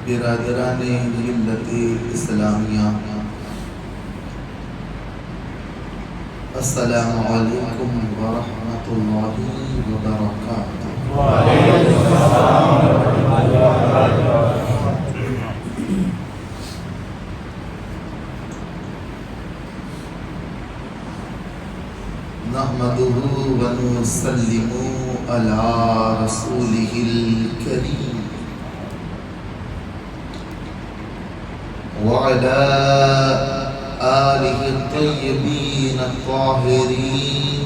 برادران ملت اسلامیہ، السلام علیکم ورحمۃ اللہ وبرکاتہ۔ وعلیکم السلام ورحمۃ اللہ وبرکاتہ۔ نحمدہ ونسلم علی رسولہ الکریم وعلى آلہ الطیبین الطاہرین،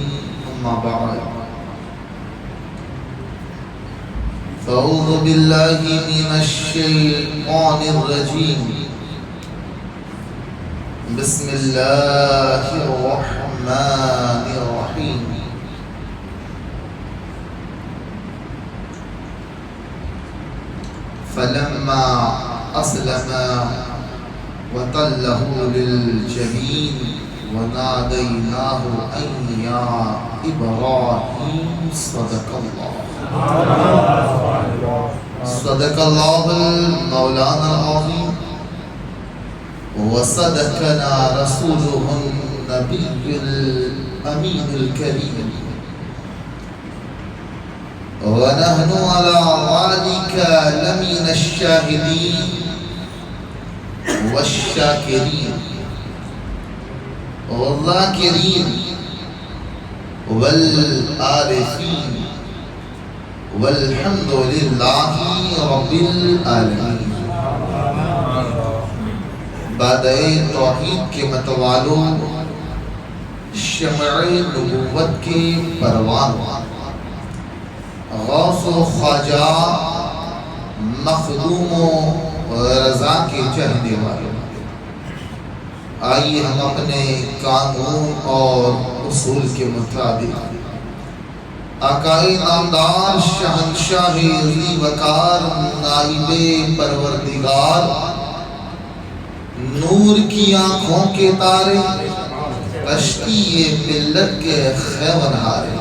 اما بعد فاعوذ باللہ من الشیطان الرجیم، بسم اللہ الرحمن الرحیم۔ فلما اسلم وَتَلَّهُ لِلْجَبِينِ وَنَادَيْنَاهُ أَنْ يَا إِبْرَاهِيمُ صدق الله المولانا العظيم وصدقنا رسوله النبي الأمين الكريم، ونحن على ذلك لمن الشاهدين والشاکرین والذاکرین والعارفین والحمد للہ رب العالمین۔ بعد توحید کے متوالوں، شمع نبوت کے پروانوں، غوث و خواجہ مخدوم و رضا کے چہنے والے، آئیے ہم اپنے قانون اور اصول کے مطابق آقائے نامدار شہنشاہ ذی وقار نائب پروردگار، نور کی آنکھوں کے تارے، کشتی ملت کے خیونہارے،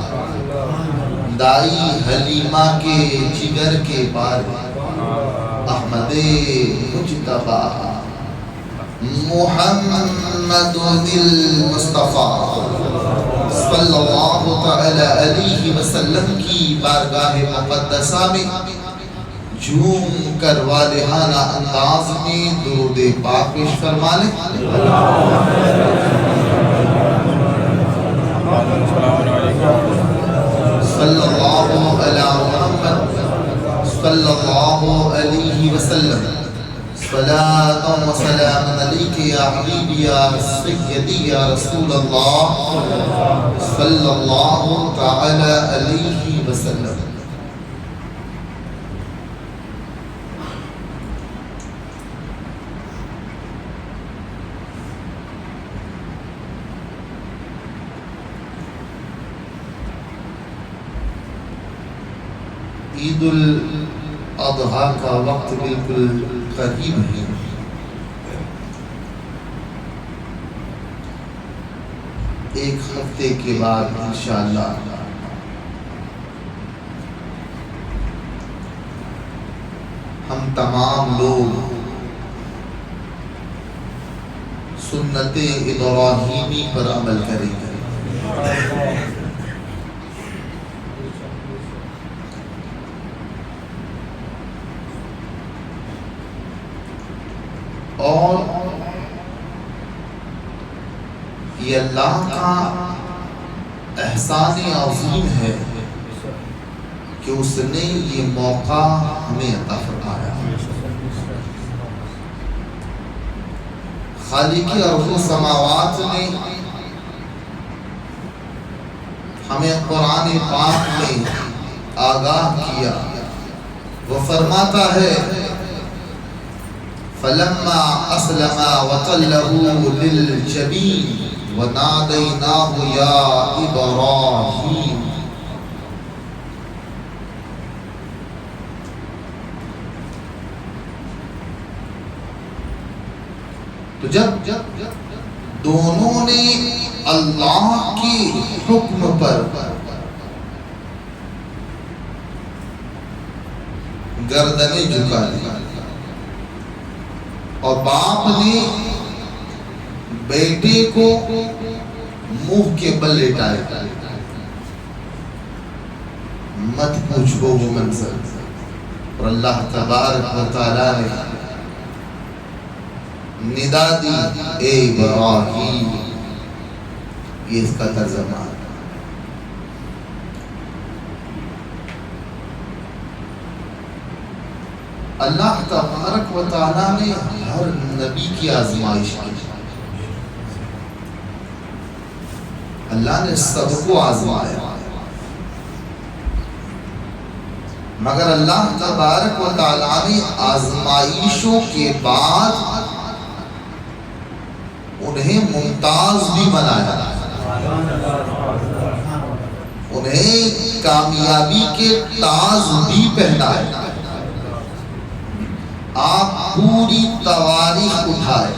دائی حلیمہ کے جگر کے پارے، احمد مجتبی محمد المصطفیٰ صلی اللہ تعالی علیہ وسلم کی بارگاہ مقدسہ میں جھوم کر والہانہ انداز میں درود پاک پیش فرما لیں۔ صلی اللہ علی محمد صلی اللہ علیہ وسلم، صلاة و سلام علیک یا حبیبی یا سیدی یا رسول اللہ صلی اللہ تعالی علیہ وسلم۔ عید الاضحیٰ کا وقت بالکل قریب ہے۔ ایک ہفتے کے بعد انشاءاللہ ہم تمام لوگ سنت ابراہیمی پر عمل کریں گے۔ اور یہ اللہ کا احسان عظیم ہے کہ اس نے یہ موقع ہمیں عطا فرمایا۔ خالق ارض و سماوات نے ہمیں قرآن پاک میں آگاہ کیا، وہ فرماتا ہے فلما اسلم وتلہ للجبین ونادیناہ یا ابراہیم۔ تو جب دونوں نے اللہ کے حکم پر گردنیں جھکا دی، اور باپ نے بیٹے کو منہ کے بل لیٹایا. مت پوچھو وہ منظر. اور اللہ تبارک و تعالیٰ نے ندا دی اے ابراہیم. یہ اس کا ترجمہ ہے. اللہ تبارک و تعالیٰ نے ہر نبی کی آزمائش کی. اللہ نے سب کو آزمایا، مگر اللہ تبارک و تعالیٰ نے آزمائشوں کے بعد انہیں ممتاز بھی بنایا، انہیں کامیابی کے تاج بھی پہنائے. آپ پوری تواریخ اٹھائے،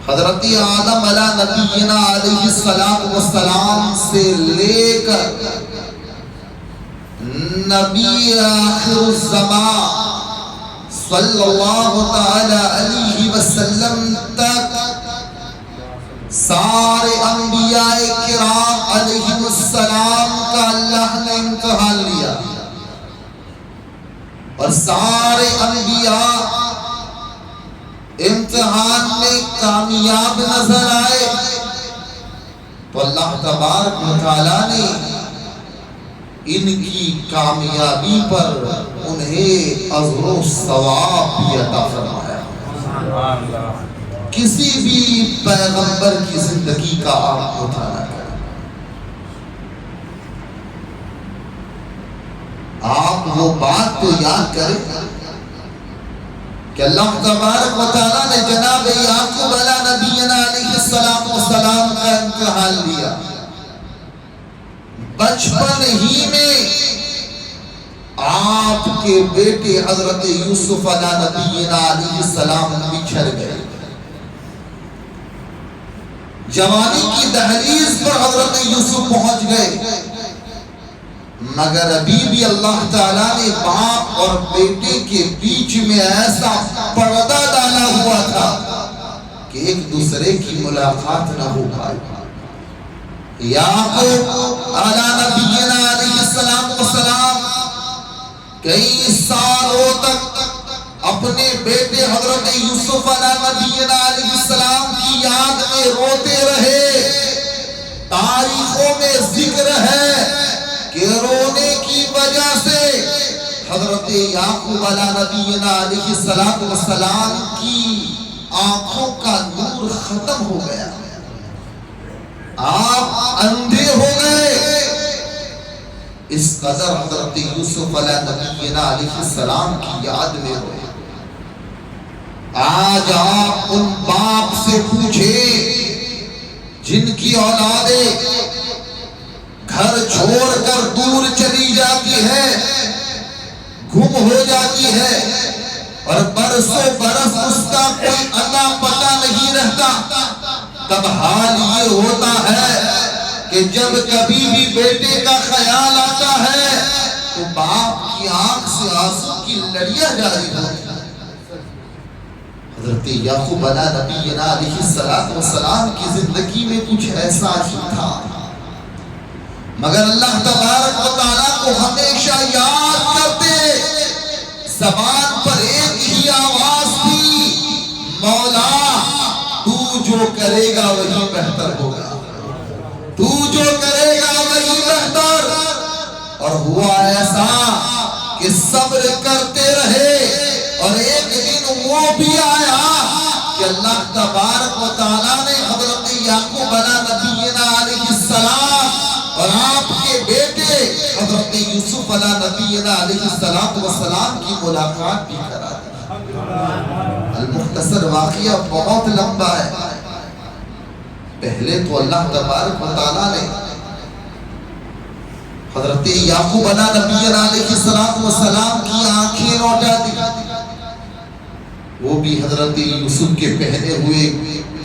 حضرت آدم علیہ نبینا علیہ السلام سے لے کر نبی آخر الزمان صلی اللہ تعالی علیہ وسلم تک سارے انبیاء کرام علیہ السلام کا اللہ نے امتحان لیا، اور سارے انبیاء امتحان میں کامیاب نظر آئے. تو اللہ تبارک و تعالیٰ نے ان کی کامیابی پر انہیں اجر و ثواب بھی عطا فرمایا. کسی بھی پیغمبر کی زندگی کا آپ مطالعہ کریں، آپ وہ بات تو یاد کریں کہ اللہ تبارک و تعالیٰ نے جناب یعقوب علیہ نبینا علیہ السلام کا امتحان لیا. بچپن ہی میں آپ کے بیٹے حضرت یوسف علیہ نبینا علیہ السلام بچھڑ گئے. جوانی کی دہلیز پر حضرت یوسف پہنچ گئے، مگر ابھی بھی اللہ تعالیٰ نے باپ اور بیٹے کے بیچ میں ایسا پردہ ڈالا ہوا تھا کہ ایک دوسرے کی ملاقات نہ ہو پائی. یعقوب علیہ نبینا علیہ السلام کئی سالوں تک اپنے بیٹے حضرت یوسف علیہ نبینا علیہ السلام کی یاد میں روتے رہے. تاریخوں میں ذکر ہے کہ رونے کی وجہ سے حضرت یعقوب علیہ نبینا علیہ السلام کی آنکھوں کا نور ختم ہو گیا، آپ اندھے ہو گئے. اس قدر حضرت یوسف علیہ نبینا علیہ السلام کی یاد میں ہوئے. آج آپ ان باپ سے پوچھیں جن کی اولادیں گھر چھوڑ کر دور چلی جاتی ہے، گم ہو جاتی ہے، اور برسوں برس اس کا کوئی اتا پتہ نہیں رہتا. تب حال یہ ہوتا ہے کہ جب کبھی بھی بیٹے کا خیال آتا ہے تو باپ کی آنکھ سے آنسو کی لڑیاں جاری ہوتی ہیں. حضرت یعقوب علیہ نبینا علیہ السلام کی زندگی میں کچھ ایسا ہی تھا، مگر اللہ تبارک و تعالیٰ کو ہمیشہ یاد کرتے. زبان پر ایک ہی آواز تھی، مولا تو جو کرے گا وہی بہتر ہوگا، تو جو کرے گا وہی بہتر. اور ہوا ایسا کہ صبر کرتے رہے، اور ایک دن وہ بھی آیا کہ اللہ تبارک و تعالیٰ نے حضرت یعقوب علیہ نبینا علیہ السلام اور آپ کے بیٹے حضرت یوسف علیہ نبینا علیہ السلام کی ملاقات بھی کرا دی. المختصر واقعہ بہت لمبا ہے. پہلے تو اللہ تبارک و تعالیٰ نے حضرت یعقوب علیہ نبینا علیہ السلام کی آنکھیں لوٹا دی. وہ بھی حضرت یوسف کے پہنے ہوئے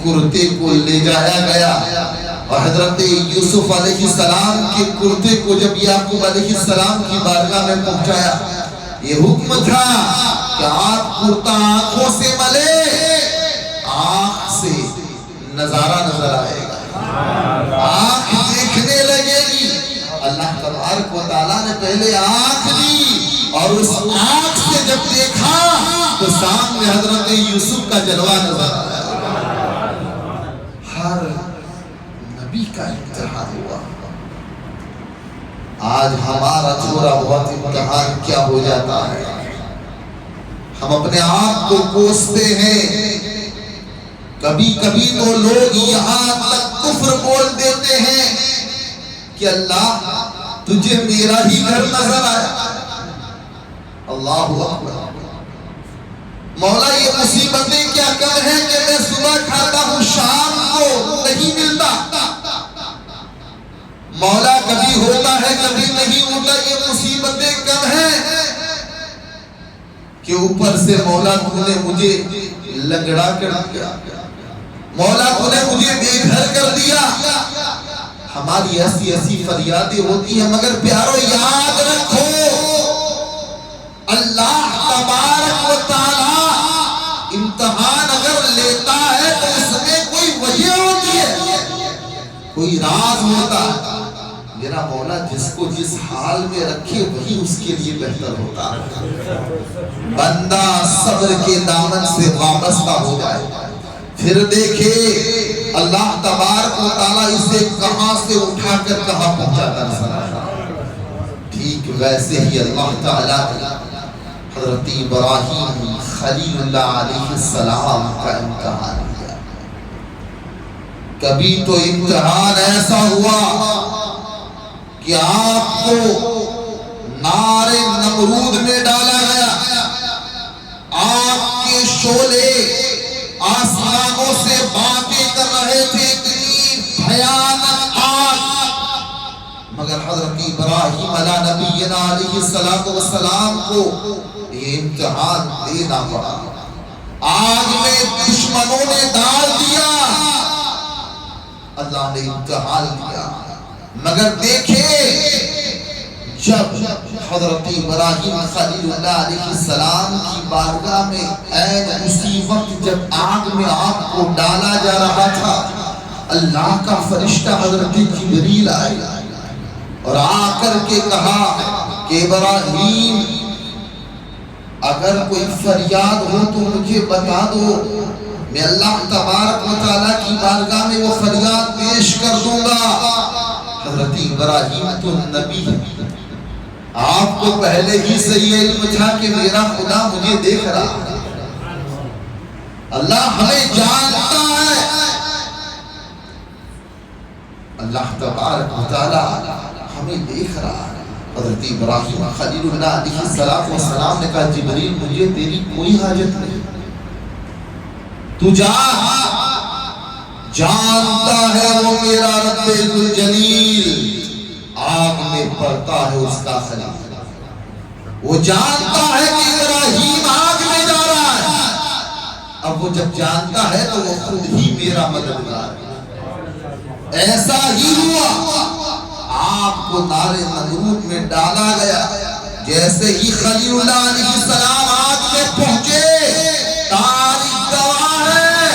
کرتے کو لے جایا گیا، اور حضرت یوسف علیہ السلام کے کرتے کو جب یعقوب علیہ السلام کی بارگاہ میں پہنچایا، یہ حکم تھا کہ آنکھ کرتا آنکھوں سے ملے، آنکھ سے نظارہ نظر آئے گا، آنکھ دیکھنے لگے گی۔ اللہ تبارک و تعالیٰ نے پہلے آنکھ دی اور اس آنکھ سے جب دیکھا تو سامنے حضرت یوسف کا جلوہ نظر آیا۔ ہر نبی کا امتحان ہوا۔ آج ہمارا تھوڑا بہت امتحان کیا ہو جاتا ہے، ہم اپنے آپ کو کوستے ہیں۔ کبھی کبھی تو لوگ یہاں تک کفر بول دیتے ہیں کہ اللہ تجھے میرا ہی گھر نظر آیا۔ اللہ اکبر۔ مولا یہ مصیبتیں کیا کم ہیں کہ میں صبح کھاتا ہوں شام کو نہیں ملتا۔ مولا کبھی ہوتا ہے کبھی نہیں ہوتا، یہ مصیبتیں کم ہیں کہ اوپر سے مولا تو نے مجھے لنگڑا کر دیا، مولا تو نے مجھے بے گھر کر دیا۔ ہماری ایسی ایسی فریادیں ہوتی ہیں، مگر پیارو یاد رکھو اللہ تبارک و تعالی امتحان اگر لیتا ہے تو اس میں کوئی وجہ ہوتی ہے، کوئی راز ہوتا ہے۔ میرا مولا جس کو جس حال میں رکھے وہی اس کے لیے بہتر ہوتا ہے۔ بندہ صبر کے دامن سے وابستہ ہو جائے، پھر دیکھے اللہ تبارک و تعالیٰ اسے کہاں سے اٹھا کر کہاں پہنچاتا نظر آتا۔ ٹھیک ویسے ہی اللہ تعالیٰ حضرت ابراہیم خلیل اللہ علیہ السلام کا امتحان لیا۔ کبھی تو امتحان ایسا ہوا کہ آپ کو نار نمرود میں ڈالا گیا، آگ کے شعلے آسمانوں سے باتیں کر رہے تھے، اتنی بھیانک آگ، مگر حضرت ابراہیم علیہ نبینا علیہ السلام کو یہ امتحان دینا پڑا۔ آگ میں دشمنوں نے ڈال دیا، اللہ نے امتحان دیا، مگر دیکھے جب حضرت ابراہیم خلیل اللہ علیہ السلام کی بارگاہ میں عین اسی وقت جب آگ میں آپ کو ڈالا جا رہا تھا، اللہ کا فرشتہ حضرت جبریل آئے اور آ کر کے کہا کہ ابراہیم اگر کوئی فریاد ہو تو مجھے بتا دو، میں اللہ تبارک و تعالیٰ کی بارگاہ میں وہ فریاد پیش کر دوں گا۔ حضرت ابراہیم تو نبی ہے، آپ کو پہلے ہی سے یہ علم تھا کہ میرا خدا مجھے دیکھ رہا ہے، اللہ ہمیں جانتا ہے۔ اللہ تبارک و تعالیٰ ہمیں دیکھ رہا ہے۔ حضرت ابراہیم خلیل اللہ علیہ السلام نے کہا جبریل مجھے تیری کوئی حاجت نہیں، تو جا، جانتا ہے وہ میرا رب ذوالجلیل آگ میں پڑتا ہے اس کا خلیل، وہ جانتا ہے کہ ابراہیم آگ میں جا رہا ہے۔ اب وہ جب جانتا ہے تو وہ خود ہی میرا مددگار ہے۔ ایسا ہی ہوا، آپ کو نار نمرود میں ڈالا گیا، جیسے ہی خلیل اللہ علیہ السلام آگ میں پہنچے، تاریخ گواہ ہے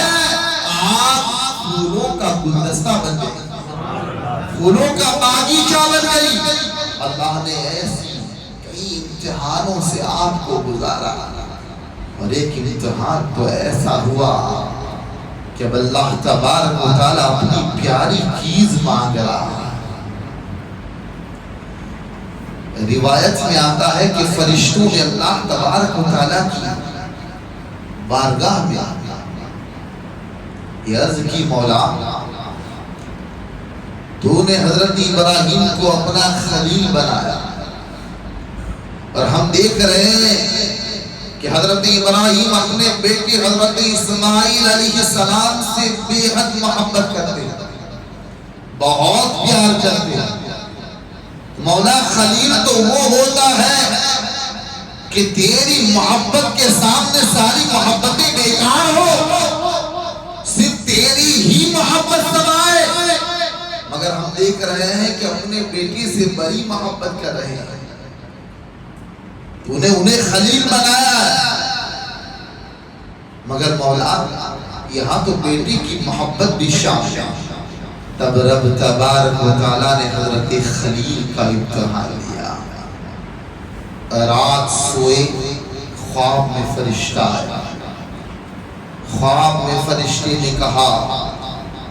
آگ پھولوں کا گلدستہ بن گئی، پھولوں کا باغیچہ بن گئی۔ اللہ نے ایسی کئی امتحانوں سے آپ کو گزارا، اور ایک امتحان تو ایسا ہوا کہ اب اللہ تبارک و تعالیٰ اپنی پیاری چیز مانگ رہا ہے۔ روایت میں آتا ہے کہ فرشتوں نے اللہ تبارک و تعالیٰ کی بارگاہ میں یہ عرض کی، مولا تو نے حضرت ابراہیم کو اپنا خلیل بنایا، اور ہم دیکھ رہے ہیں کہ حضرت ابراہیم اپنے بیٹے حضرت اسماعیل علیہ السلام سے بے حد محبت کرتے ہیں، بہت پیار کرتے ہیں۔ مولا خلیل تو وہ ہوتا ہے کہ تیری محبت کے سامنے ساری محبتیں بیکار ہو، صرف تیری ہی محبت سمائے، مگر ہم دیکھ رہے ہیں کہ اپنے بیٹے سے بڑی محبت کر رہے ہیں۔ تو نے انہیں خلیل بنایا ہے، مگر مولا یہاں تو بیٹی کی محبت بھی شامل ہے۔ تب رب تبارک و تعالیٰ نے حضرت خلیل کا امتحان لیا۔ رات سوئے، خواب میں فرشتہ آیا۔ خواب میں فرشتے نے کہا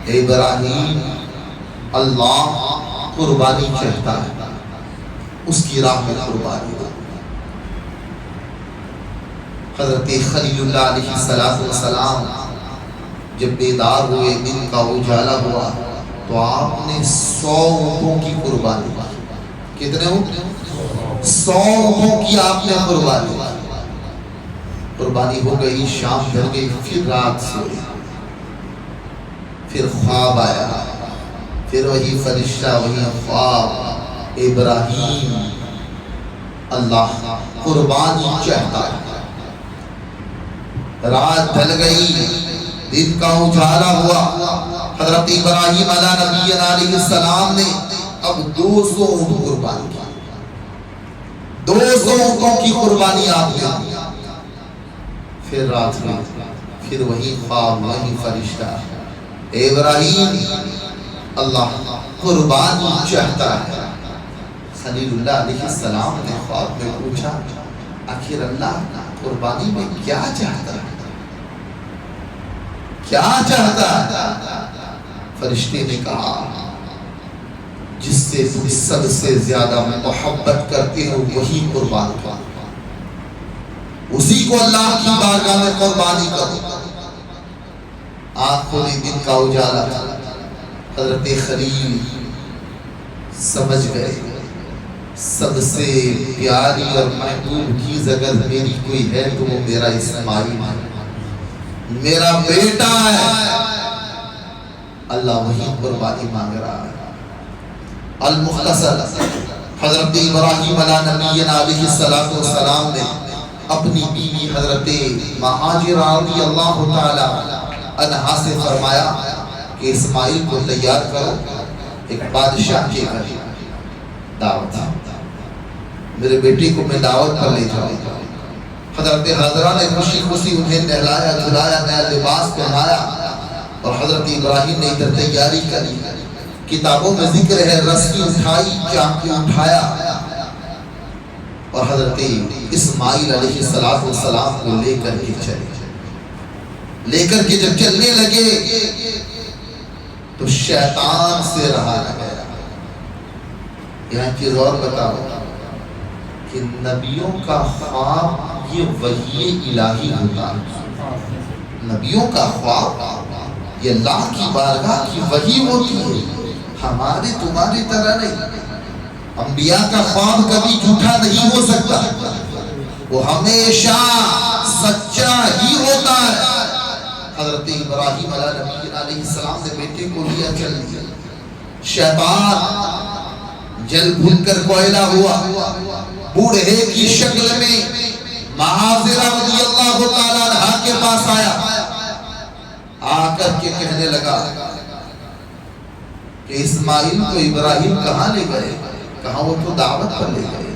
اے ابراہیم، اللہ قربانی چاہتا ہے، اس کی راہ میں قربانی دو۔ حضرت خلیل اللہ علیہ السلام جب بیدار ہوئے، دن کا اجالا ہوا، تو آپ نے 100 اونٹوں کی قربانی کی۔ کتنے اونٹ؟ 100 اونٹوں کی آپ نے قربانی کی۔ قربانی ہو گئی، شام ڈھل گئی، پھر رات سوئی، پھر خواب آیا، پھر وہی فرشتہ، وہی خواب، ابراہیم اللہ قربانی چاہتا ہے۔ رات ڈھل گئی، دن کا اجالا ہوا، حضرت ابراہیم علیہ نبی علیہ السلام نے اب 200 اونٹ قربانی کی۔ 200 اونٹوں کی قربانی آپ نے دی۔ پھر رات میں پھر وہی خواب، وہی فرشتہ، اے ابراہیم اللہ قربانی چاہتا ہے۔ خلیل اللہ علیہ السلام نے خواب میں پوچھا آخر اللہ قربانی میں کیا چاہتا ہے، کیا چاہتا ہے؟ فرشتے نے کہا جس سے تم سب سے زیادہ محبت کرتے ہو وہی قربان کرو، اسی کو اللہ کی بارگاہ میں قربانی کرو۔ آنکھ کھولی، دن کا اجالا، حضرت خلیل سمجھ گئے سب سے پیاری اور محبوب چیز اگر میری کوئی ہے تو وہ میرا اسماعیل ہے، میرا بیٹا ہے۔ اللہ وہی قربانی مانگ رہا ہے۔ المختصر حضرت ابراہیم علیہ نبی علیہ السلام نے اپنی بیوی حضرت مہاجرہ رضی اللہ تعالی عنہا سے فرمایا کہ اسماعیل کو تیار کرو، ایک بادشاہ کے گھر دعوت، میرے بیٹی کو میں دعوت پر لے جاؤں۔ حضرت حضرہ نے خوشی خوشی انہیں نہلایا دھلایا، نیا لباس پہنایا، اور حضرت ابراہیم نے ادھر تیاری کری۔ کتابوں میں ذکر ہے رسی اٹھائی، چاقو اٹھایا، اور حضرت اسماعیل علیہ السلام کو لے کر کے چلے۔ لے کر کے جب چلنے لگے تو شیطان سے رہا نہ گیا۔ یہاں چیز اور بتاؤ کہ نبیوں کا خواب یہ وحی الہی ہوتا ہے۔ نبیوں کا خواب یہ اللہ کی بارگاہ کی وحی ہوتی ہے، ہماری تمہاری طرح نہیں۔ انبیاء کا خواب کبھی جھوٹا نہیں ہو سکتا، وہ ہمیشہ سچا ہی ہوتا ہے۔ حضرت ابراہیم علیہ نبی علیہ السلام نے بیٹے کو لیا، چل دیا۔ شیطان جل بھول کر کوئلہ ہوا، بوڑھے کی شکل میں مہاجرہ رضی اللہ تعالیٰ عنہ کے پاس آیا، آ کر کے کہنے لگا کہ اسماعیل کو ابراہیم کہاں لے گئے؟ کہا وہ تو دعوت پر لے گئے۔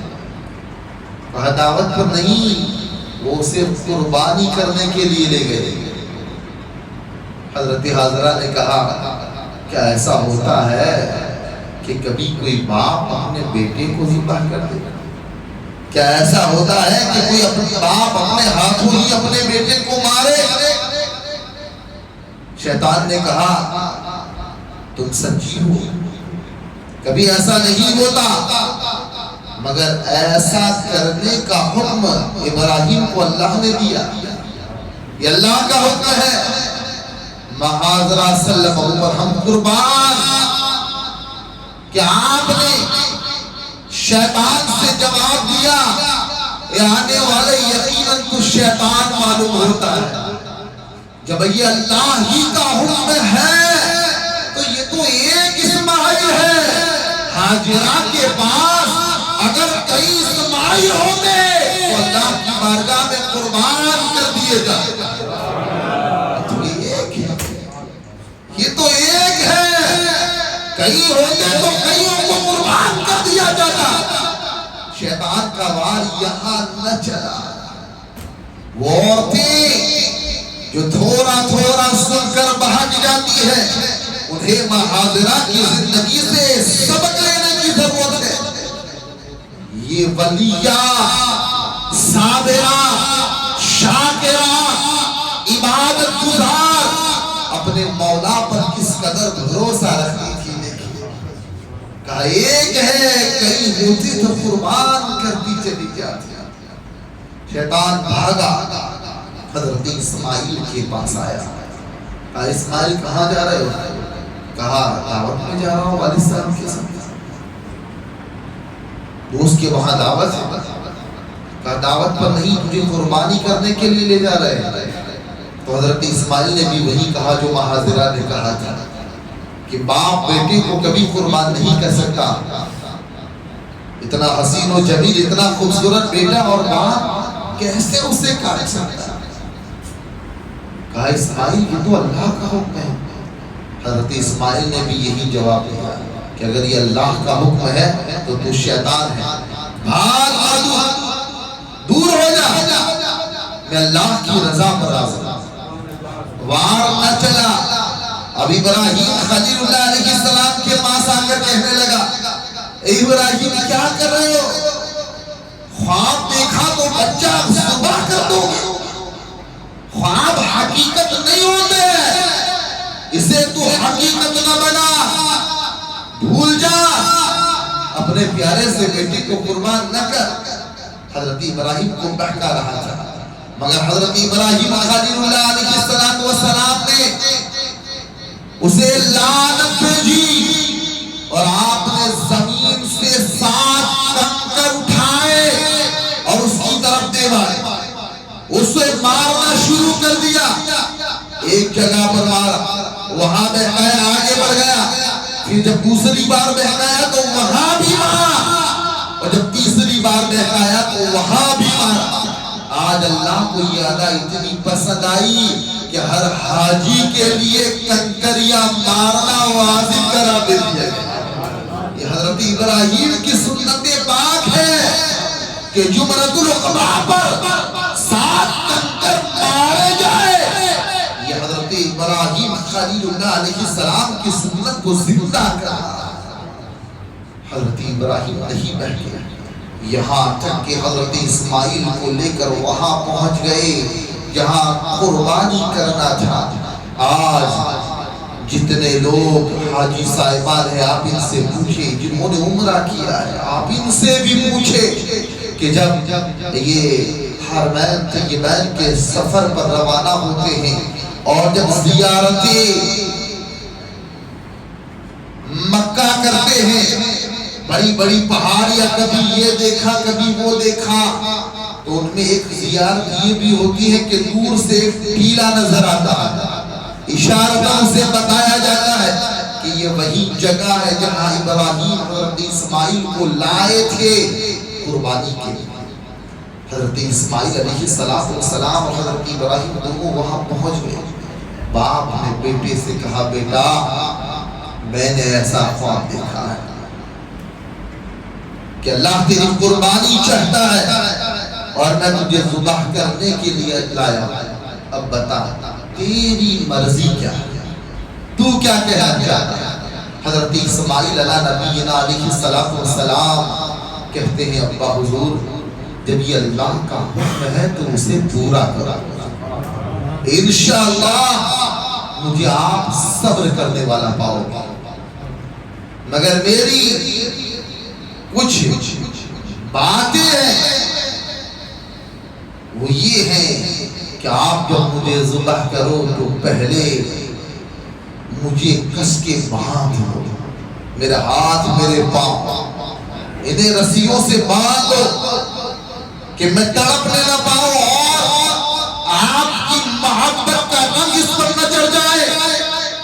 کہا دعوت پر نہیں، وہ اسے قربانی کرنے کے لیے لے گئے۔ حضرت حاضرہ نے کہا کیا ایسا ہوتا ہے کہ کبھی کوئی باپ اپنے بیٹے کو ذبح کر دے؟ کیا ایسا ہوتا ہے کہ کوئی اپنے باپ اپنے ہاتھوں ہی اپنے بیٹے کو مارے؟ شیطان نے کہا تم سچی ہو، کبھی ایسا نہیں ہوتا، مگر ایسا کرنے کا حکم ابراہیم کو اللہ نے دیا، یہ اللہ کا حکم ہے۔ مہاجرہ صلی اللہ علیہ وسلم قربان کہ آپ نے شیطان سے جواب دیا، یہ آنے والے یقیناً تو شیطان معلوم ہوتا ہے، جب یہ اللہ ہی کا حکم ہے تو یہ تو ایک اسماعیل ہے۔ ہاجرہ کے پاس اگر کئی اسماعیل ہوتے تو اللہ کی بارگاہ میں قربان کر دیے جائے۔ یہ تو ایک ہے، کئی ہوتے تو کئیوں کو قربان کر دیا جاتا۔ شیطان کا وار یہاں نہ چلا۔ وہ عورتیں جو تھوڑا تھوڑا سن کر بہک جاتی ہے، انہیں محاضرہ کی زندگی سے سبق لینے کی ضرورت ہے۔ یہ ولیہ، صابرہ، شاکرہ، عبادت گزار اپنے مولا پر کس قدر بھروسہ رکھتی تھی۔ دیکھیے، کہا ایک ہے کہیں ہوتی تو قربان کرتی چلی جاتی۔ شیطان بھاگا، حضرت اسماعیل کے پاس آیا، کہا اسماعیل کہاں جا رہے ہو؟ کہا دعوت میں جا رہا ہوں والد صاحب کے ساتھ۔ دوست کے وہاں دعوت ہے، کہا دعوت پر نہیں، تجھے قربانی کرنے کے لیے لے جا رہے ہیں۔ تو حضرت اسماعیل نے بھی وہی کہا جو محاضرہ نے کہا تھا کہ باپ بیٹے کو کبھی قربان نہیں کر سکتا۔ اتنا حسین و جمیل، اتنا خوبصورت بیٹا اور باپ کیسے اسے کاٹ سکتا؟ کہا اسماعیل یہ تو اللہ کا حکم ہے۔ حضرت اسماعیل نے بھی یہی جواب دیا کہ اگر یہ اللہ کا حکم ہے تو شیطان ہے، بھاگ دور ہو جا، میں اللہ کی رضا پر راضی ہوں۔ وار نہ چلا، اب ابراہیم خلیل اللہ علیہ السلام کے پاس آ کر کہنے لگا اے ابراہیم کیا کر رہے ہو؟ خواب دیکھا تو بچہ ذبح کر دو گے؟ خواب حقیقت نہیں ہوتے، اسے تو حقیقت نہ بنا، بھول جا، اپنے پیارے سے بیٹی کو قربان نہ کر۔ حضرت ابراہیم کو بہکا رہا تھا، مگر حضرت ابراہیم خلیل اللہ علیہ السلام نے اسے لعنت بھیجی اور آپ نے زمین سے 7 کنکر اٹھائے اور اس کی طرف دیوائے، اسے مارنا شروع کر دیا۔ ایک جگہ پر مارا، وہاں بہکایا، آگے بڑھ گیا، پھر جب دوسری بار بہکایا تو وہاں بھی مارا، اور جب تیسری بار بہکایا تو وہاں بھی مارا۔ آج اللہ کو یہ ادا اتنی پسند آئی کہ ہر حاجی کے لیے کنکریاں مارنا واجب کرا دے دیا گیا۔ یہ حضرت ابراہیم کی سنت پاک ہے کہ جمرۃ العقبہ پر 7 کنکر مارے جائے۔ یہ حضرت ابراہیم خلیل اللہ علیہ السلام کی سنت کو زندہ کرا۔ حضرت ابراہیم نہیں بیٹھے، یہاں تک کہ حضرت اسماعیل کو لے کر وہاں پہنچ گئے جہاں قربانی کرنا تھا۔ آج جتنے لوگ حاجی صاحبان ہیں آپ ان سے پوچھیں، جنہوں نے عمرہ کیا ہے آپ ان سے بھی پوچھیں کہ جب یہ حرمین طیبین کے سفر پر روانہ ہوتے ہیں اور جب زیارتیں مکہ کرتے ہیں، بڑی بڑی پہاڑیاں، کبھی یہ دیکھا کبھی وہ دیکھا، تو ان میں ایک زیارت یہ بھی ہوتی ہے کہ دور سے ایک ٹیلہ نظر آتا ہے، اشارتوں سے بتایا جاتا ہے کہ یہ وہی جگہ ہے جہاں ابراہیم حضرت اسماعیل کو لائے تھے قربانی کے لیے۔ حضرت اسماعیل علیہ السلام اور حضرت ابراہیم دونوں وہاں پہنچ گئے۔ باپ نے بیٹے سے کہا بیٹا میں نے ایسا خواب دیکھا ہے کہ اللہ تیری قربانی چاہتا ہے اور میں تجھے ذبح کرنے کے لیے لایا، اب بتا تیری مرضی کیا ہے، تو کیا کہنا چاہتا ہے؟ حضرت اسماعیل علیہ نبینا علیہ السلام کہتے ہیں ابا حضور جب یہ اللہ کا حکم ہے تو اسے پورا کرو، انشاءاللہ مجھے آپ صبر کرنے والا پاؤ گے، مگر میری کچھ باتیں ہیں وہ یہ ہیں کہ آپ جب مجھے ذبح کرو تو پہلے مجھے کس کے باندھ دو، میرے ہاتھ میرے پاؤں انہیں رسیوں سے باندھ دو کہ میں تڑپنے نہ پاؤں اور آپ کی محبت کا رنگ اس پر نہ چڑھ جائے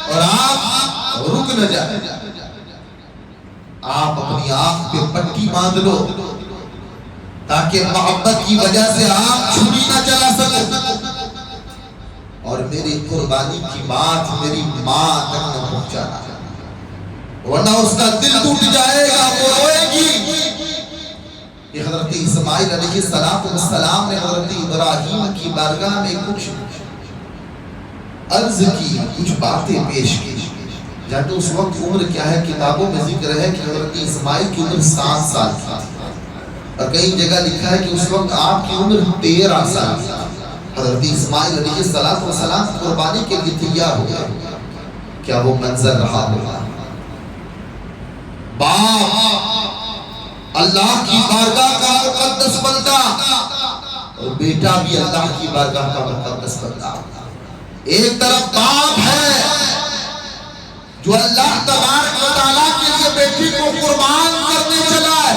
اور آپ رک نہ جائے۔ آپ اپنی آنکھ پہ پٹی باندھ لو تاکہ محبت کی وجہ سے آپ چھری نہ چلا سکو اور میری قربانی کی بات میری ماں تک نہ پہنچانا، ورنہ اس کا دل ٹوٹ جائے گا، وہ روئے گی۔ یہ حضرت اسماعیل علیہ السلام نے حضرت ابراہیم کی بارگاہ میں کچھ عرض کی، کچھ باتیں پیش کی. جانتے اس وقت عمر کیا ہے؟ کتابوں میں ذکر ہے کہ حضرت اسماعیل کی عمر 7 سال کی تھی، اور کئی جگہ لکھا ہے کہ اس وقت آپ کی عمر 13 سال کی. حضرت اسماعیل علیہ السلام قربانی کے لیے تیار ہو گئے. کیا وہ منظر رہا ہوگا؟ باپ اللہ کی بارگاہ کا مقدس بندہ اور بیٹا بھی اللہ کی بارگاہ کا مقدس بندہ. ایک طرف باپ ہے جو اللہ تبارک و تعالیٰ کے لیے بیٹی کو قربان کرنے چلا ہے،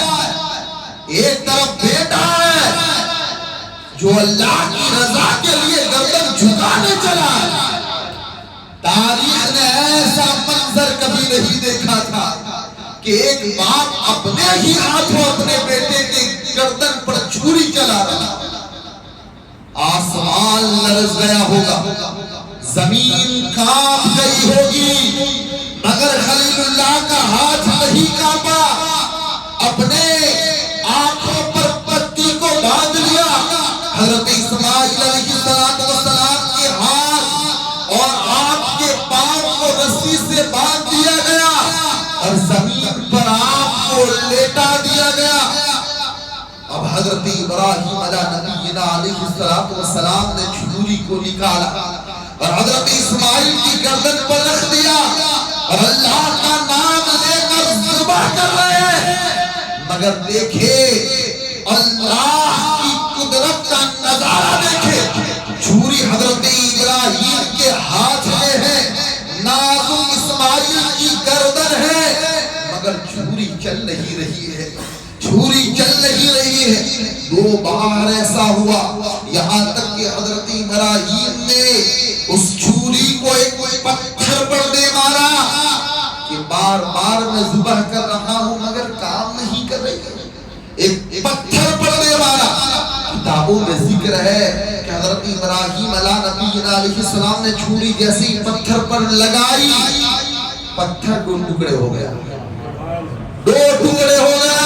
ایک طرف بیٹا ہے جو اللہ کی رضا کے لیے گردن جھکانے چلا ہے. تاریخ نے ایسا منظر کبھی نہیں دیکھا تھا کہ ایک باپ اپنے ہی ہاتھوں اپنے بیٹے کے گردن پر چھری چلا رہا. آسمان لرز گیا ہوگا، زمین کانپ گئی ہوگی، مگر خلیل اللہ کا ہاتھ نہیں کانپا. اپنے آنکھوں پر پٹی کو باندھ لیا. حضرت اسماعیل علیہ السلام کے ہاتھ اور آپ کے پاؤں کو رسی سے باندھ دیا گیا اور زمین پر آپ کو لیٹا دیا گیا. اب حضرت ابراہیم علیہ السلام نے چھری کو نکالا اور حضرت اسماعیل کی گردن پر رکھ دیا اور اللہ کا نام لے کر ذبح کر رہے ہیں. مگر دیکھے اللہ کی قدرت کا نظارہ دیکھے. چھری حضرت ابراہیم کے ہاتھ میں ہے، نازک اسماعیل کی گردن ہے، مگر چھری چل نہیں رہی ہے، چھری چل نہیں رہی ہے. 2 بار ایسا ہوا، یہاں تک کہ حضرت ابراہیم نے اس چھری کو ایک پتھر پر دے مارا کہ بار بار میں ذبح کر رہا ہوں مگر کام نہیں کر رہی. ایک پتھر پر دے مارا. کتابوں میں ذکر ہے کہ حضرت ابراہیم علیہ السلام نے چھری جیسی پتھر پر لگائی، پتھر 2 ٹکڑے ہو گیا، 2 ٹکڑے ہو گیا.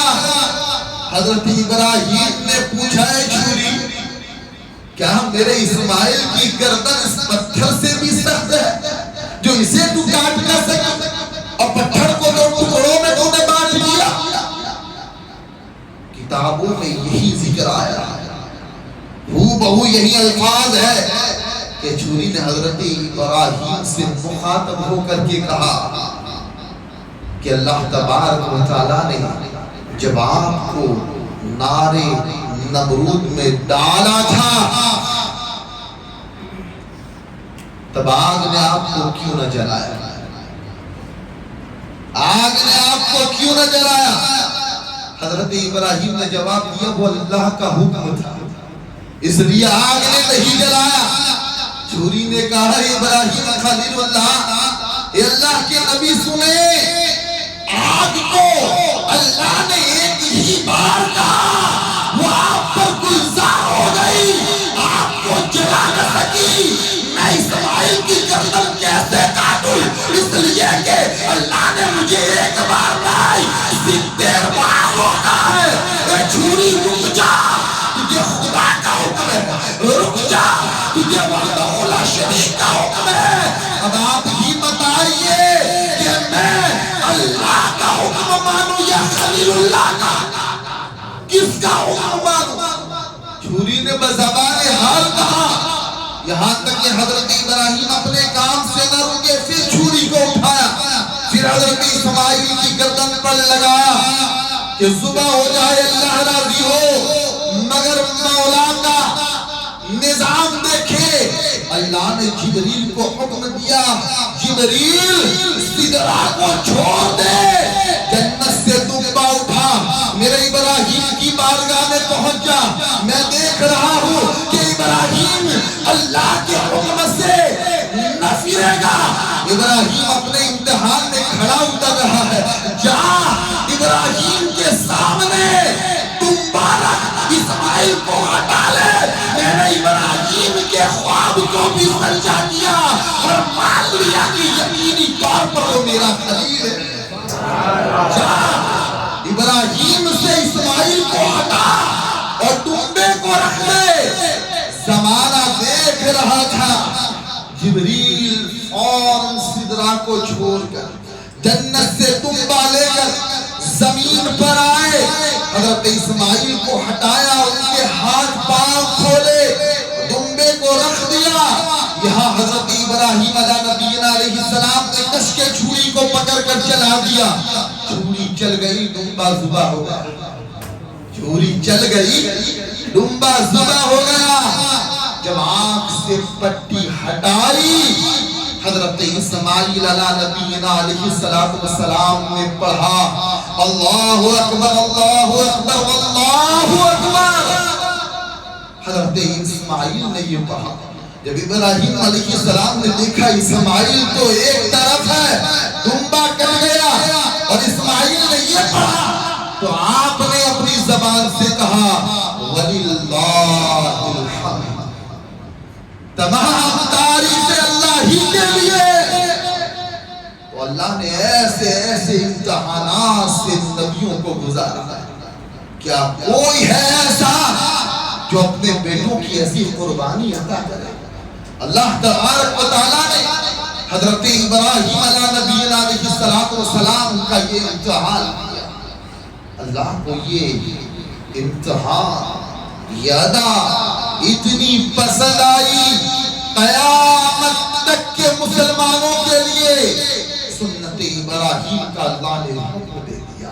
حضرت ابراہیم نے پوچھا ہے چھری کیا میرے اسماعیل کی گردن اس پتھر سے بھی سخت ہے جو اسے تو کاٹ نہ سکے اور پتھر کو 2 ٹکڑوں میں تو نے بانٹ دیا؟ کتابوں میں یہی ذکر آیا ہے، بہو یہی الفاظ ہے کہ چھری نے حضرت ابراہیم سے مخاطب ہو کر کے کہا کہ اللہ تبارک و تعالیٰ نے جب آپ کو نار نمرود میں ڈالا تھا تب آگ نے آپ کو کیوں نہ جلایا؟ آگ نے آپ کو کیوں نہ جلایا؟ حضرت ابراہیم نے جواب دیا وہ اللہ کا حکم تھا اس لیے آگ نے نہیں جلایا. چھری نے کہا ابراہیم خلیل اللہ، اے اللہ کے نبی سنے، آگ کو اللہ نے ایک ہی بار کہا، وہ آپ پر گلزار ہو گئی، آپ کو جلا نہ سکی. میں اسماعیل کی گردن کیسے کاٹوں؟ اس لیے کہ اللہ نے مجھے ایک بار لائی، 70 بار ہوتا ہے. اے چھری رک جا، تجھے خدا کا حکم ہے، رک جا، تجھے وحدہ لا شریک کا حکم ہے. اب آپ ہی بتائیے کہ میں اللہ کا حکم مانوں یا خلیل اللہ کا؟ کس کا حکم مانوں؟ چھری نے بزبان حال کہا، یہاں تک کہ حضرت ابراہیم اپنے کام سے نہ رکے، پھر چھری کو اٹھایا، پھر حضرت اسماعیل کی گردن پر لگایا کہ ذبح ہو جائے، اللہ راضی ہو. مگر مولا کا نظام دیکھے، اللہ نے جبریل کو حکم دیا، جبریل سدرہ کو چھوڑ دے، جنت سے دبا اٹھا، میرے ابراہیم کی بارگاہ میں پہنچ جا. میں دیکھ رہا ہوں کہ ابراہیم اللہ کے حکم سے نہ پھرے گا. ابراہیم اپنے امتحان میں کھڑا اتر رہا ہے. جا ابراہیم کے سامنے تم بارک اسماعیل کو ہٹا لے. میں نے ابراہیم کے خواب کو بھی سمجھا دیا اور مان لیا کہ یقینی طور پر وہ میرا خلیل ہے. جا ابراہیم سے اسماعیل کو ہٹا اور ٹنڈے کو رکھ لے. زمانہ دیکھ رہا تھا جبریل فوراً سدرہ کو چھوڑ کر جنت سے دمبا لے کر زمین پر آئے، حضرت اسماعیل کو ہٹایا، ان کے ہاتھ پاؤں کھولے، دمبے کو رکھ دیا۔ یہاں حضرت ابراہیم علیہ السلام نے کش کے چھری کو پکڑ کر چلا دیا، چھری چل گئی، دمبا ذبح ہو گیا۔ چھری چل گئی، دمبا ذبح ہو گیا۔ جب آنکھ سے پٹی ہٹائی، حضرت اسماعیل علیہ السلام نے پڑھا اللہ اکبر اللہ اکبر اللہ اکبر۔ حضرت اسماعیل نے یہ پڑھا۔ جب ابراہیم علیہ السلام نے دیکھا اسماعیل تو ایک طرف ہے، دمبا کٹ گیا، اور اسماعیل نے یہ پڑھا، تو آپ نے اپنی زبان سے کہا وَلِلَّهِ الْحَمْدُ، تمام تعریف اللہ ہی کے لیے۔ تو اللہ نے ایسے ایسے امتحانات سے نبیوں کو گزارا ہے، کیا کوئی ہے ایسا جو اپنے بیٹوں کی ایسی قربانی عطا کرے؟ اللہ تبارک و تعالیٰ نے حضرت ابراہیم علیہ السلام کا یہ امتحان کیا۔ اللہ کو یہ امتحان یہ ادا اتنی پسند آئی، قیامت تک کے مسلمانوں کے لیے سنت ابراہیم کا اللہ نے حکم دے دیا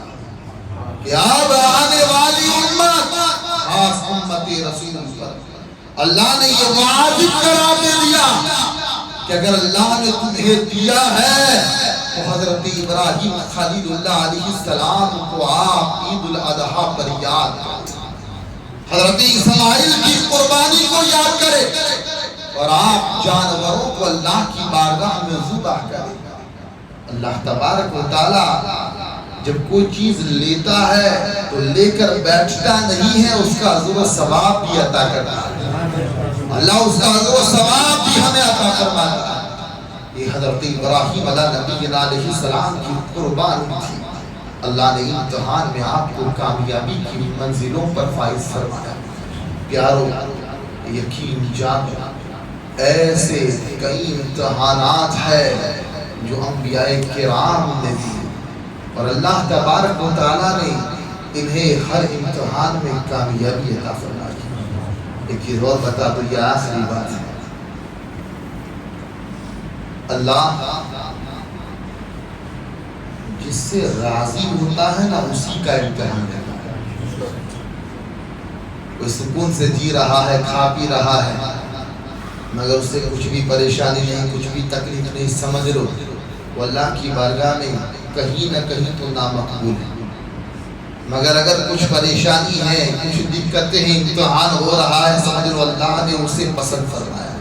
کہ اب آنے والی امت، خاص امت رسول پر اللہ نے یہ واجب قرار دے دیا کہ اگر اللہ نے تمہیں دیا ہے تو حضرت ابراہیم خلیل اللہ علیہ السلام کو آپ عید الاضحیٰ پر یاد کریں، حضرت اسماعیل کی قربانی کو یاد کرے، اور آپ جانوروں کو اللہ کی بارگاہ میں ذبح کریں۔ اللہ تبارک و تعالی جب کوئی چیز لیتا ہے تو لے کر بیٹھتا نہیں ہے، اس کا اجر و ثواب بھی عطا کرتا ہے، اللہ اس کا اجر و ثواب بھی ہمیں عطا فرماتا ہے۔ یہ حضرت ابراہیم علیہ السلام کی قربانی تھی، اللہ نے امتحان میں آپ کو کامیابی کی منزلوں پر فائز فرمایا۔ پیارو یقین جانو ایسے کئی امتحانات ہیں جو انبیاء کرام نے دی، اور اللہ تبارک و تعالیٰ نے انہیں ہر امتحان میں کامیابی عطا فرمائی۔ ایک چیز اور بتا دو، یہ آخری بات ہے، اللہ جس سے راضی ہوتا ہے نا اسی کا امتحان لیتا ہے۔ کوئی سکون سے جی رہا ہے، کھا پی رہا ہے، مگر اس سے کچھ بھی پریشانی نہیں، کچھ بھی تکلیف نہیں، سمجھ لو وہ اللہ کی بارگاہ میں کہیں نہ کہیں تو نامقبول ہے۔ مگر اگر کچھ پریشانی ہے، کچھ دقتیں ہیں، امتحان ہو رہا ہے، سمجھ لو اللہ نے اسے پسند فرمایا۔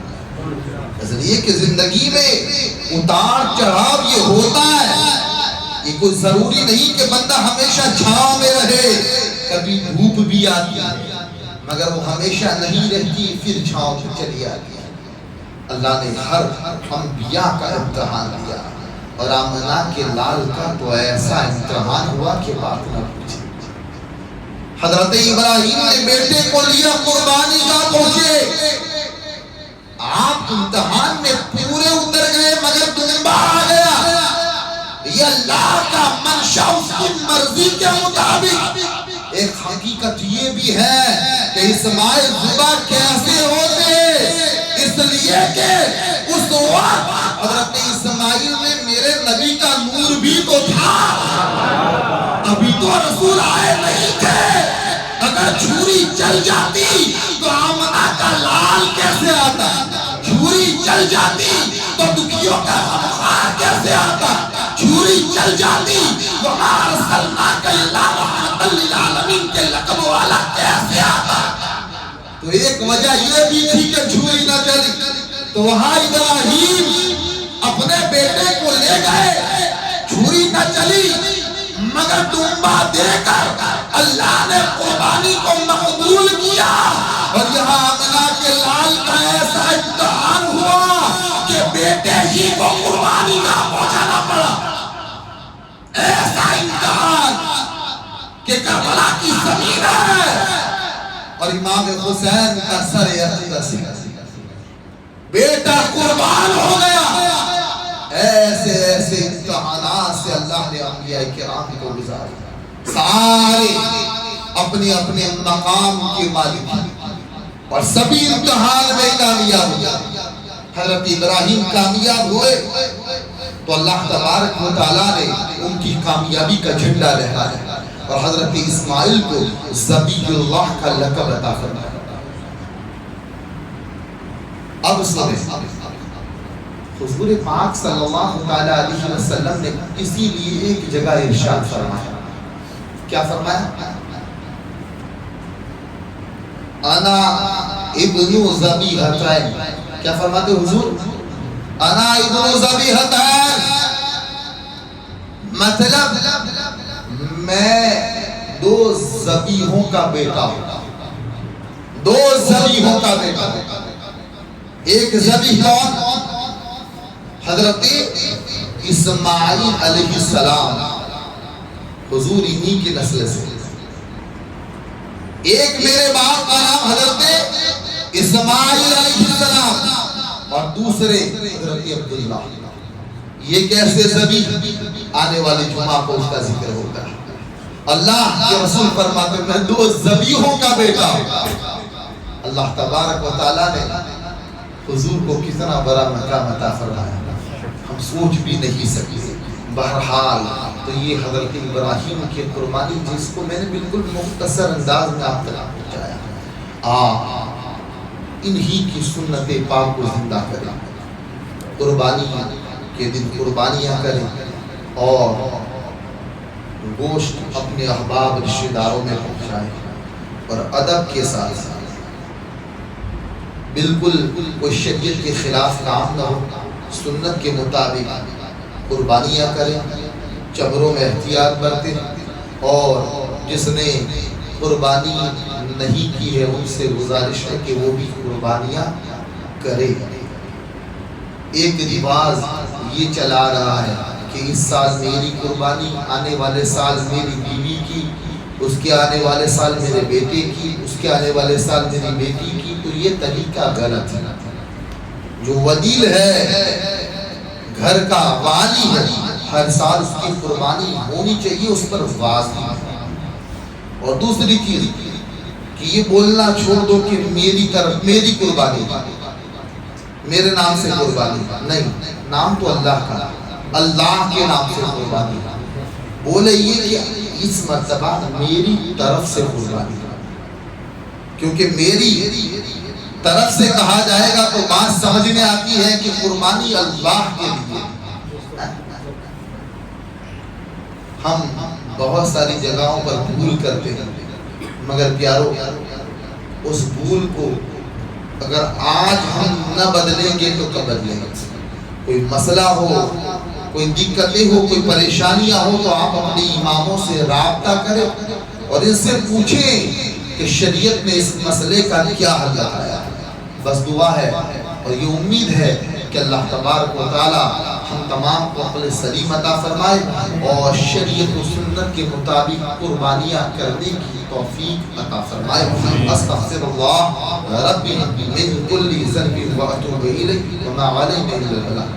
اس لیے کہ زندگی میں اتار چڑھاؤ یہ ہوتا ہے، یہ کوئی ضروری نہیں کہ بندہ ہمیشہ چھاؤں میں رہے، کبھی دھوپ بھی آتی ہے مگر وہ ہمیشہ نہیں رہتی، پھر چھاؤں سے چلی آتی ہے۔ اللہ نے ہر انبیاء کا امتحان لیا، اور آمنہ کے لال کا تو ایسا امتحان ہوا کہ بات نہ پوچھے۔ حضرت ابراہیم نے بیٹے کو لیا، قربانی کا پہنچے، آپ امتحان میں پورے اتر گئے مگر دمبا آ گیا۔ یہ اللہ کا منشا، اس کی مرضی کے مطابق۔ ایک حقیقت یہ بھی ہے کہ اسماعیل ذبح کیسے ہوتے، اس لیے کہ اس وقت حضرت اسماعیل میں میرے نبی کا نور بھی تو تھا، ابھی تو رسول آئے نہیں تھے۔ اگر چھری چل جاتی تو آمنہ کا لال کیسے آتا، چھری چل جاتی تو دکھیوں کا غمخوار کیسے آتا، چھری چل جاتی تو ارسلناک الا رحمۃ للعالمین کے لقب والا کیسے آتا۔ تو ایک وجہ یہ بھی تھی کہ چھری نہ چلی، تو وہاں ابراہیم اپنے بیٹے کو لے گئے، چھری نہ چلی مگر دمبا دے کر اللہ نے قربانی کو مقبول کیا۔ اور یہاں آمنہ کے لال کا ایسا امتحان ہوا کہ بیٹے ہی کو قربانی کا پہنچانا پڑا، ایسا امتحان کہ کربلا کی زمین ہے اور امام حسین کا سر اقدس ہے۔ بیٹا قربان ہو گیا. ایسے ایسے امتحانات سے اللہ نے انبیاء کرام کو گزارا. سارے اپنے اپنے مقام کے مالک ہیں اور سبھی امتحان میں کامیاب ہوئے. حضرت ابراہیم کامیاب ہوئے تو اللہ تبارک و تعالیٰ نے ان کی کامیابی کا جھنڈا لہرایا اور حضرت اسماعیل کو ذبیح اللہ کا لقب عطا فرمایا. اب سنیں حضور پاک صلی اللہ علیہ وسلم نے اسی لیے ایک جگہ ارشاد فرمایا. کیا فرمایا؟ انا ابن ذبیحتین. کیا فرماتے حضور؟ انا ابن ذبیحتین، مطلب میں دو ذبیحوں کا بیٹا ہوں. دو ذبیحوں کا بیٹا ہوں. ایک ذبیح کون؟ حضرت اسماعیل علیہ السلام، حضور انہی کی نسل سے. ایک میرے باپ کا نام حضرت اسماعیل علیہ السلام اور دوسرے حضرت عبداللہ. یہ کیسے ذبیح؟ آنے والے جمعہ کو اس کا ذکر ہوگا. اللہ کے رسول فرماتے ہیں میں دو ذبیحوں کا بیٹا ہوں. اللہ تبارک و تعالیٰ نے حضور کو کتنا بڑا مقام عطا فرمایا ہم سوچ بھی نہیں سکتے. بہرحال تو یہ حضرت ابراہیم کی قربانی جس کو میں نے بالکل مختصر انداز میں آپ تک پہنچایا. انہی کی سنت پاک کو زندہ کریں. قربانی کے دن قربانیاں کریں اور گوشت اپنے احباب رشتہ داروں میں پہنچائیں اور ادب کے ساتھ بالکل کوئی شریعت کے خلاف کام نہ ہو. سنت کے مطابق قربانیاں کریں. چبروں میں احتیاط برتیں اور جس نے قربانی نہیں کی ہے ان سے گزارش ہے کہ وہ بھی قربانیاں کرے. ایک رواج یہ چلا رہا ہے کہ اس سال میری قربانی، آنے والے سال میری بیوی کی، اس کے آنے والے سال میرے بیٹے کی، اس کے آنے والے سال میری بیٹی کی. تو یہ طریقہ غلط ہے. جو ودیل ہے، گھر کا والی ہے، ہر سال اس کی قربانی ہونی چاہیے، اس پر واضح. اور دوسری چیز کہ یہ بولنا چھوڑ دو کہ میری طرف میری قربانی، میرے نام سے قربانی نہیں. نام تو اللہ کا، اللہ کے نام سے قربانی. بولے یہ کہ اس مرتبہ میری طرف سے قربانی، کیونکہ میری طرف سے کہا جائے گا تو بات سمجھ میں آتی ہے کہ قربانی اللہ کے لیے. ہم بہت ساری جگہوں پر بھول کرتے ہیں، مگر پیارو اس بھول کو اگر آج ہم نہ بدلیں گے تو کب بدلیں گے؟ کوئی مسئلہ ہو، کوئی دقتیں ہو، کوئی پریشانیاں ہو تو آپ اپنے اماموں سے رابطہ کریں اور ان سے پوچھیں کہ شریعت میں اس مسئلے کا کیا حل بتایا. بس دعا ہے اور یہ امید ہے کہ اللہ تبارک و تعالی ہم تمام کو عقل سلیم عطا فرمائے اور شریعت و سنت کے مطابق قربانیاں کرنے کی توفیق عطا فرمائے. استغفر اللہ ربی من کل ذنب واتوب الیہ وما علیہ الا البلاغ.